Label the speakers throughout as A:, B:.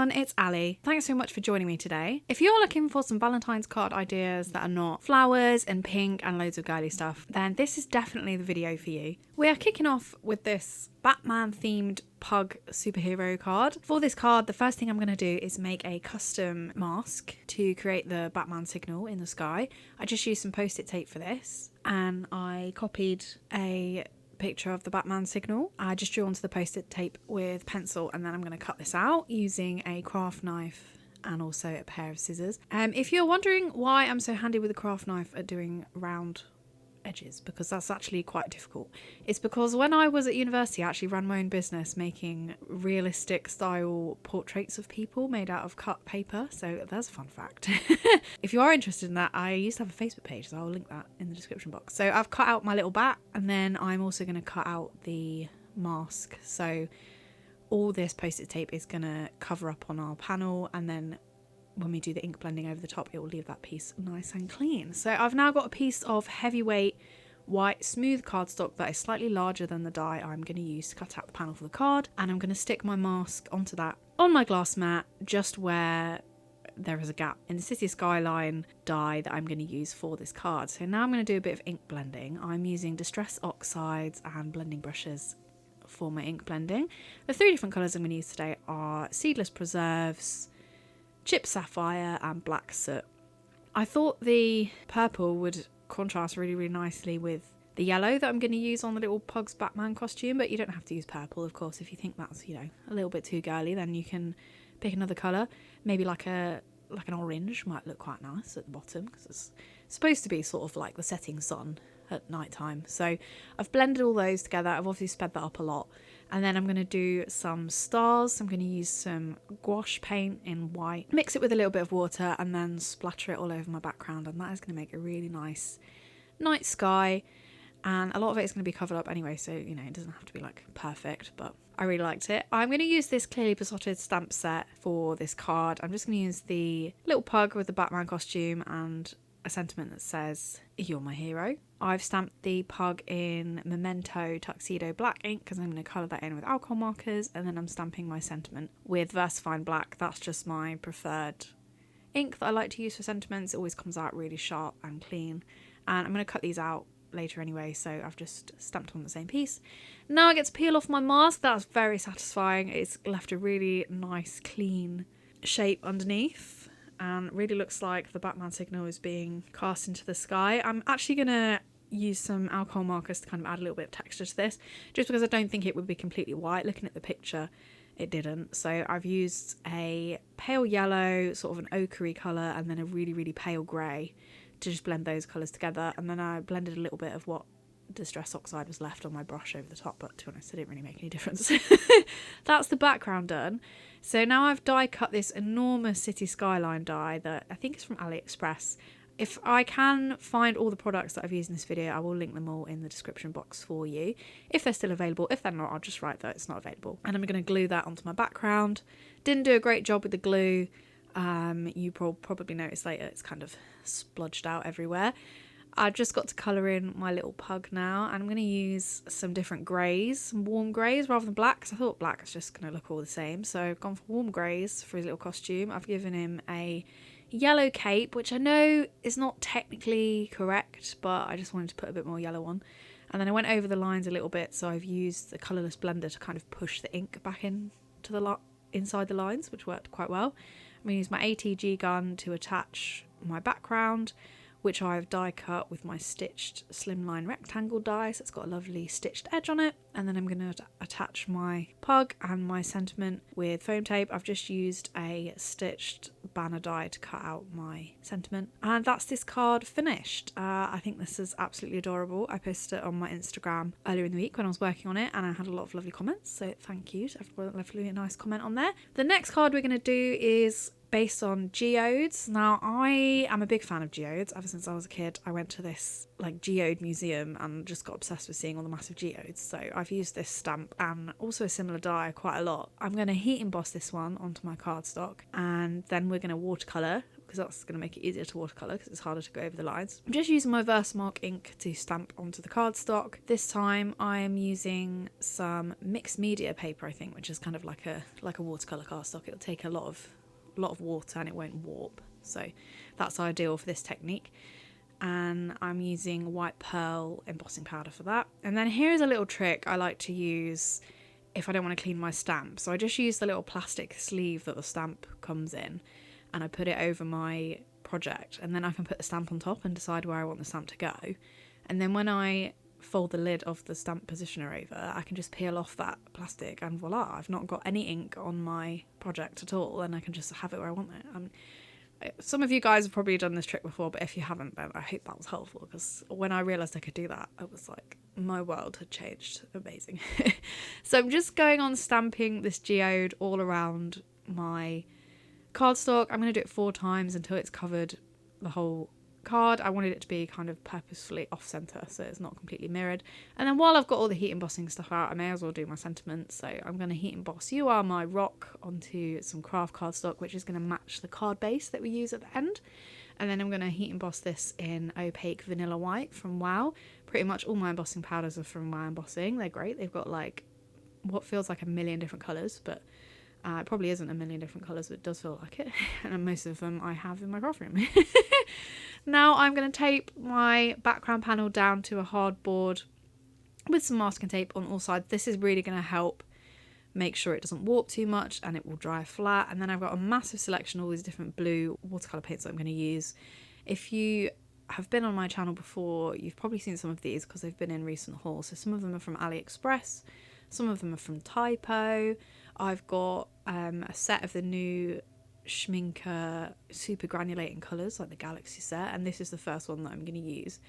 A: everyone, it's Ali. Thanks so much for joining me today. If you're looking for some Valentine's card ideas that are not flowers and pink and loads of girly stuff, then this is definitely the video for you. We are kicking off with this Batman themed Pug superhero card. For this card, the first thing I'm going to do is make a custom mask to create the Batman signal in the sky. I just used some post-it tape for this, and I copied a picture of the Batman signal. I just drew onto the post-it tape with pencil, and then I'm going to cut this out using a craft knife and also a pair of scissors. If you're wondering why I'm so handy with a craft knife at doing round edges, because that's actually quite difficult, it's because when I was at university I actually ran my own business making realistic style portraits of people made out of cut paper, so that's a fun fact. If you are interested in that, I used to have a Facebook page, so I'll link that in the description box. So I've cut out my little bat, and then I'm also going to cut out the mask, so all this post-it tape is going to cover up on our panel, and then when we do the ink blending over the top, it will leave that piece nice and clean. So I've now got a piece of heavyweight white smooth cardstock that is slightly larger than the die I'm going to use to cut out the panel for the card, and I'm going to stick my mask onto that on my glass mat just where there is a gap in the city skyline die that I'm going to use for this card. So now I'm going to do a bit of ink blending. I'm using distress oxides and blending brushes for my ink blending. The three different colours I'm going to use today are Seedless Preserves, Chip Sapphire and Black Soot. I thought the purple would contrast really nicely with the yellow that I'm going to use on the little Pug's Batman costume, but you don't have to use purple, of course. If you think that's, you know, a little bit too girly, then you can pick another colour. Maybe like an orange might look quite nice at the bottom, because it's supposed to be sort of like the setting sun at night time. So I've blended all those together. I've obviously sped that up a lot, and then I'm going to do some stars. I'm going to use some gouache paint in white, mix it with a little bit of water, and then splatter it all over my background, and that is going to make a really nice night sky. And a lot of it is going to be covered up anyway, so you know, it doesn't have to be like perfect, but I really liked it. I'm going to use this clearly besotted stamp set for this card. I'm just going to use the little pug with the Batman costume and a sentiment that says, "You're my hero." I've stamped the pug in Memento Tuxedo black ink because I'm going to colour that in with alcohol markers, and then I'm stamping my sentiment with VersaFine black. That's just my preferred ink that I like to use for sentiments. It always comes out really sharp and clean, and I'm going to cut these out later anyway, so I've just stamped on the same piece. Now I get to peel off my mask. That's very satisfying. It's left a really nice clean shape underneath, and really looks like the Batman signal is being cast into the sky. I'm actually going to use some alcohol markers to kind of add a little bit of texture to this, just because I don't think it would be completely white. Looking at the picture, it didn't. So I've used a pale yellow, sort of an ochre colour, and then a really pale grey to just blend those colours together. And then I blended a little bit of what distress oxide was left on my brush over the top, but to be honest, it didn't really make any difference. That's the background done. So now I've die cut this enormous city skyline die that I think is from AliExpress. If I can find all the products that I've used in this video, I will link them all in the description box for you, if they're still available. If they're not, I'll just write that it's not available. And I'm going to glue that onto my background. Didn't do a great job with the glue. You probably notice later it's kind of splodged out everywhere. I've just got to colour in my little pug now, and I'm going to use some different greys, some warm greys rather than black, because I thought black was just going to look all the same. So I've gone for warm greys for his little costume. I've given him a yellow cape, which I know is not technically correct, but I just wanted to put a bit more yellow on. And then I went over the lines a little bit, so I've used the colourless blender to kind of push the ink back in to the inside the lines, which worked quite well. I'm going to use my ATG gun to attach my background, which I've die cut with my stitched Slimline rectangle die, so it's got a lovely stitched edge on it. And then I'm going to attach my pug and my sentiment with foam tape. I've just used a stitched banner die to cut out my sentiment, and that's this card finished. I think this is absolutely adorable. I posted it on my Instagram earlier in the week when I was working on it, and I had a lot of lovely comments, so thank you to everyone. Lovely nice comment on there. The next card we're going to do is based on geodes. Now, I am a big fan of geodes. Ever since I was a kid, I went to this like geode museum and just got obsessed with seeing all the massive geodes. So I've used this stamp and also a similar die quite a lot. I'm going to heat emboss this one onto my cardstock, and then we're going to watercolour, because that's going to make it easier to watercolour because it's harder to go over the lines. I'm just using my Versamark ink to stamp onto the cardstock. This time I am using some mixed media paper, I think, which is kind of like a watercolour cardstock. It'll take a lot of water and it won't warp, so that's ideal for this technique. And I'm using white pearl embossing powder for that. And then here's a little trick I like to use if I don't want to clean my stamp. So I just use the little plastic sleeve that the stamp comes in, and I put it over my project, and then I can put the stamp on top and decide where I want the stamp to go. And then when I fold the lid of the stamp positioner over, I can just peel off that plastic and voila, I've not got any ink on my project at all, and I can just have it where I want it. Some of you guys have probably done this trick before, but if you haven't, then I hope that was helpful, because when I realised I could do that, I was like, my world had changed. Amazing. So I'm just going on stamping this geode all around my cardstock. I'm going to do it 4 times until it's covered the whole card. I wanted it to be kind of purposefully off centre, so it's not completely mirrored. And then while I've got all the heat embossing stuff out, I may as well do my sentiments. So I'm going to heat emboss "You Are My Rock" onto some craft cardstock, which is going to match the card base that we use at the end. And then I'm going to heat emboss this in opaque vanilla white from Wow. Pretty much all my embossing powders are from Wow Embossing. They're great. They've got like what feels like a million different colours, but it probably isn't a million different colours, but it does feel like it. And most of them I have in my craft room. Now I'm going to tape my background panel down to a hard board with some masking tape on all sides. This is really going to help make sure it doesn't warp too much and it will dry flat. And then I've got a massive selection of all these different blue watercolour paints that I'm going to use. If you have been on my channel before, you've probably seen some of these because they've been in recent hauls. So some of them are from AliExpress, some of them are from Typo. I've got a set of the new Schminker super granulating colours, like the Galaxy set, and this is the first one that I'm going to use.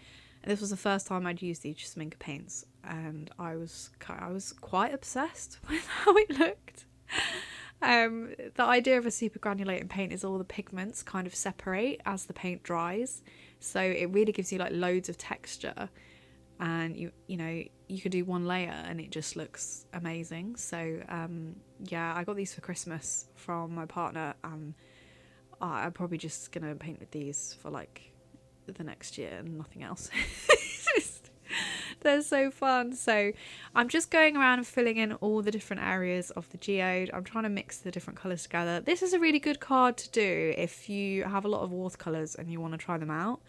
A: And this was the first time I'd used these Schminker paints, and I was quite obsessed with how it looked. The idea of a super granulating paint is all the pigments kind of separate as the paint dries, so it really gives you like loads of texture, and you know you could do one layer and it just looks amazing. So yeah, I got these for Christmas from my partner, and I'm probably just gonna paint with these for like the next year and nothing else. They're so fun. So I'm just going around and filling in all the different areas of the geode. I'm trying to mix the different colours together. This is a really good card to do if you have a lot of watercolours and you want to try them out,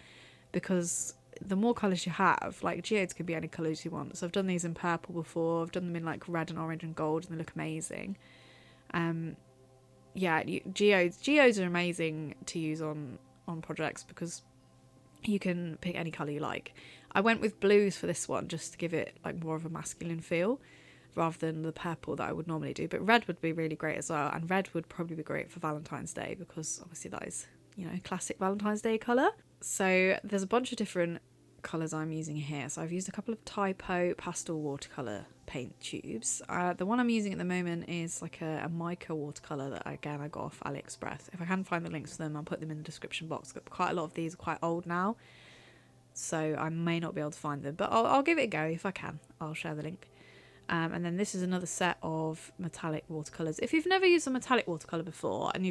A: because the more colours you have, like geodes can be any colours you want. So I've done these in purple before, I've done them in like red and orange and gold, and they look amazing. Yeah, geodes are amazing to use on projects because you can pick any colour you like. I went with blues for this one just to give it like more of a masculine feel rather than the purple that I would normally do, but red would be really great as well, and red would probably be great for Valentine's Day because obviously that is, you know, classic Valentine's Day colour. So there's a bunch of different colours I'm using here. So I've used a couple of Typo pastel watercolour paint tubes. The one I'm using at the moment is like a mica watercolour that I got off AliExpress. If I can find the links for them, I'll put them in the description box. Quite a lot of these are quite old now, so I may not be able to find them, but I'll give it a go. If I can, I'll share the link. And then this is another set of metallic watercolours. If you've never used a metallic watercolour before and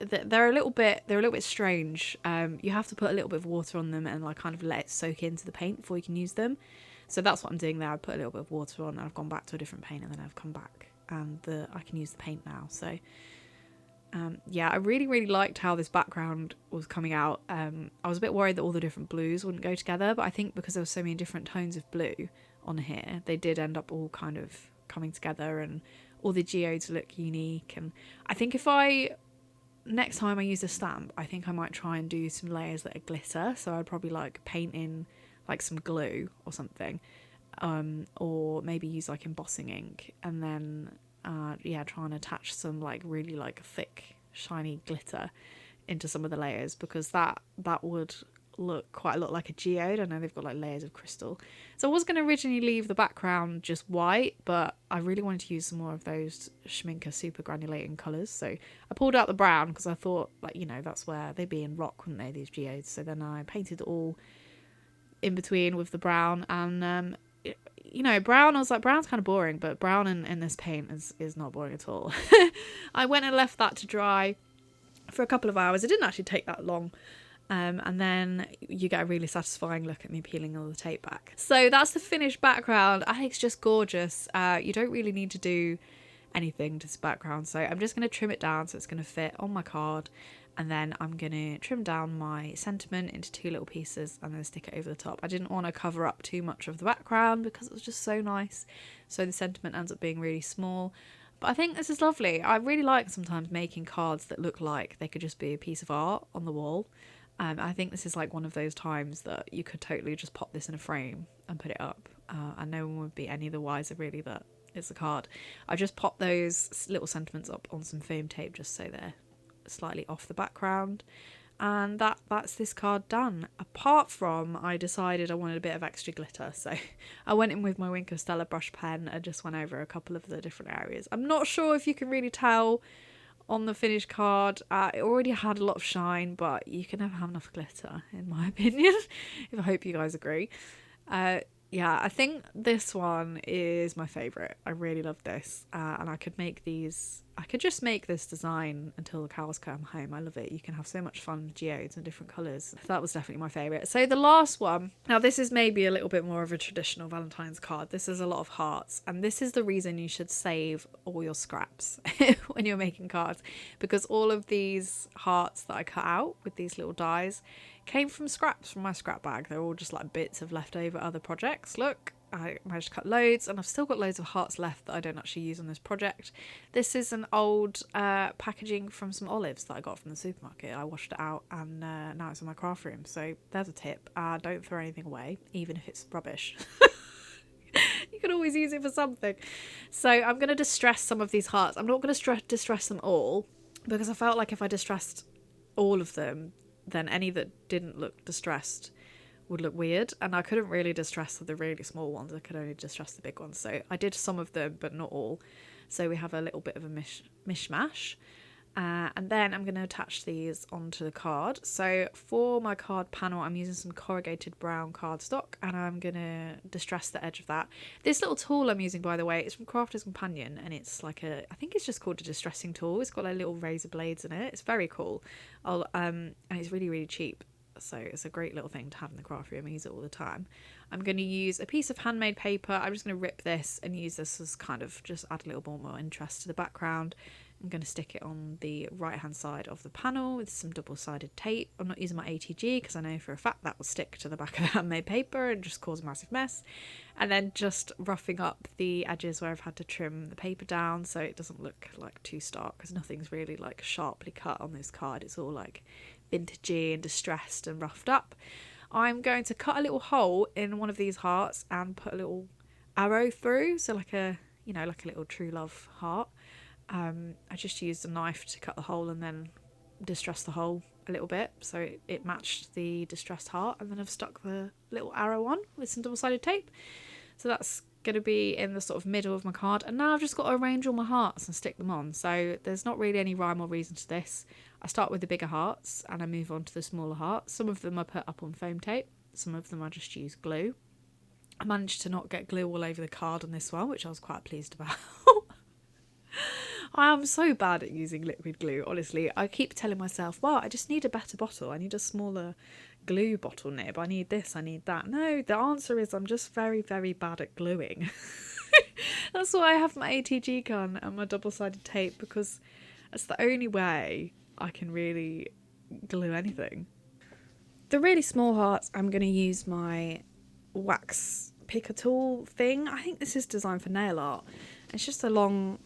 A: they're a little bit strange. You have to put a little bit of water on them and like kind of let it soak into the paint before you can use them. So that's what I'm doing there. I put a little bit of water on and I've gone back to a different paint, and then I've come back and I can use the paint now. So yeah, I really liked how this background was coming out. I was a bit worried that all the different blues wouldn't go together, but I think because there were so many different tones of blue on here, they did end up all kind of coming together, and all the geodes look unique. And I think next time I use a stamp, I think I might try and do some layers that are glitter. So I'd probably like paint in like some glue or something, or maybe use like embossing ink, and then yeah, try and attach some like really like thick shiny glitter into some of the layers, because that would look quite a lot like a geode. I know they've got like layers of crystal. So I was going to originally leave the background just white, but I really wanted to use some more of those Schminker super granulating colours. So I pulled out the brown because I thought, like, you know, that's where they'd be in rock, wouldn't they, these geodes? So then I painted it all in between with the brown, and you know, brown, I was like, brown's kind of boring, but brown in this paint is not boring at all. I went and left that to dry for a couple of hours. It didn't actually take that long. And then you get a really satisfying look at me peeling all the tape back. So that's the finished background. I think it's just gorgeous. You don't really need to do anything to this background. So I'm just going to trim it down so it's going to fit on my card. And then I'm going to trim down my sentiment into 2 little pieces and then stick it over the top. I didn't want to cover up too much of the background because it was just so nice. So the sentiment ends up being really small. But I think this is lovely. I really like sometimes making cards that look like they could just be a piece of art on the wall. I think this is like one of those times that you could totally just pop this in a frame and put it up. And no one would be any the wiser really that it's a card. I just popped those little sentiments up on some foam tape just so they're slightly off the background. And that's this card done. Apart from, I decided I wanted a bit of extra glitter. So I went in with my Wink of Stella brush pen and just went over a couple of the different areas. I'm not sure if you can really tell on the finished card. It already had a lot of shine, but you can never have enough glitter in my opinion. I hope you guys agree. Yeah, I think this one is my favourite. I really love this, and I could just make this design until the cows come home. I love it. You can have so much fun with geodes and different colours. That was definitely my favourite. So the last one, now this is maybe a little bit more of a traditional Valentine's card. This is a lot of hearts, and this is the reason you should save all your scraps when you're making cards, because all of these hearts that I cut out with these little dies came from scraps from my scrap bag. They're all just like bits of leftover other projects. Look, I managed to cut loads, and I've still got loads of hearts left that I don't actually use on this project. This is an old packaging from some olives that I got from the supermarket. I washed it out, and now it's in my craft room. So there's a tip. Don't throw anything away, even if it's rubbish. You can always use it for something. So I'm going to distress some of these hearts. I'm not going to distress them all, because I felt like if I distressed all of them, then any that didn't look distressed would look weird, and I couldn't really distress the really small ones. I could only distress the big ones, so I did some of them but not all. So we have a little bit of a mishmash, and then I'm going to attach these onto the card. So for my card panel, I'm using some corrugated brown cardstock, and I'm going to distress the edge of that. This little tool I'm using, by the way, it's from Crafter's Companion, and it's like I think it's just called a distressing tool. It's got like little razor blades in it. It's very cool. And it's really, really cheap. So it's a great little thing to have in the craft room. I use it all the time. I'm going to use a piece of handmade paper. I'm just going to rip this and use this as kind of just add a little bit more interest to the background. I'm going to stick it on the right hand side of the panel with some double-sided tape. I'm not using my ATG because I know for a fact that will stick to the back of the handmade paper and just cause a massive mess. And then just roughing up the edges where I've had to trim the paper down so it doesn't look like too stark, because nothing's really like sharply cut on this card. It's all like vintagey and distressed and roughed up. I'm going to cut a little hole in one of these hearts and put a little arrow through, so like a little true love heart. I just used a knife to cut the hole and then distress the hole a little bit so it matched the distressed heart, and then I've stuck the little arrow on with some double-sided tape. So that's going to be in the sort of middle of my card, and now I've just got to arrange all my hearts and stick them on. So there's not really any rhyme or reason to this. I start with the bigger hearts and I move on to the smaller hearts. Some of them I put up on foam tape, some of them I just use glue. I managed to not get glue all over the card on this one, which I was quite pleased about. I am so bad at using liquid glue, honestly. I keep telling myself, well, I just need a better bottle. I need a smaller glue bottle nib. I need this, I need that. No, the answer is I'm just very, very bad at gluing. That's why I have my ATG gun and my double-sided tape, because that's the only way I can really glue anything. The really small hearts, I'm going to use my wax picker tool thing. I think this is designed for nail art. It's just a long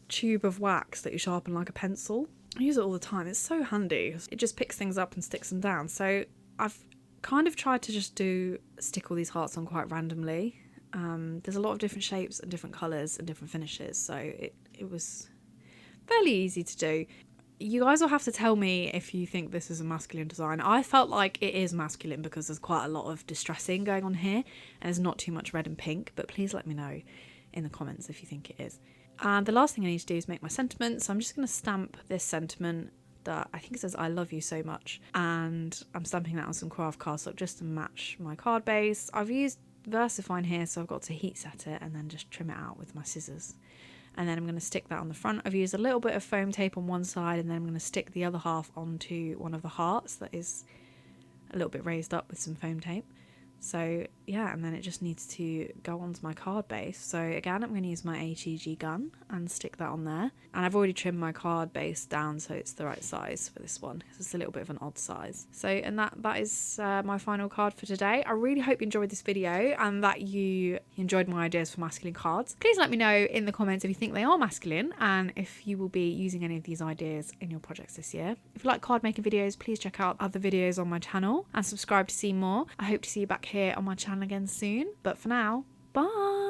A: tube of wax that you sharpen like a pencil. I use it all the time. It's so handy. It just picks things up and sticks them down. So I've kind of tried to just stick all these hearts on quite randomly. There's a lot of different shapes and different colours and different finishes, so it was fairly easy to do. You guys will have to tell me if you think this is a masculine design. I felt like it is masculine because there's quite a lot of distressing going on here, and there's not too much red and pink, but please let me know in the comments if you think it is. And the last thing I need to do is make my sentiment. So I'm just going to stamp this sentiment that I think it says I love you so much, and I'm stamping that on some craft cardstock just to match my card base. I've used VersaFine here, so I've got to heat set it and then just trim it out with my scissors. and then I'm going to stick that on the front. I've used a little bit of foam tape on one side, and then I'm going to stick the other half onto one of the hearts that is a little bit raised up with some foam tape. So yeah, and then it just needs to go onto my card base. So again, I'm going to use my HEG gun and stick that on there. And I've already trimmed my card base down so it's the right size for this one. It's a little bit of an odd size. So, and that is my final card for today. I really hope you enjoyed this video and that you enjoyed my ideas for masculine cards. Please let me know in the comments if you think they are masculine and if you will be using any of these ideas in your projects this year. If you like card making videos, please check out other videos on my channel and subscribe to see more. I hope to see you back here on my channel again soon, but for now, bye.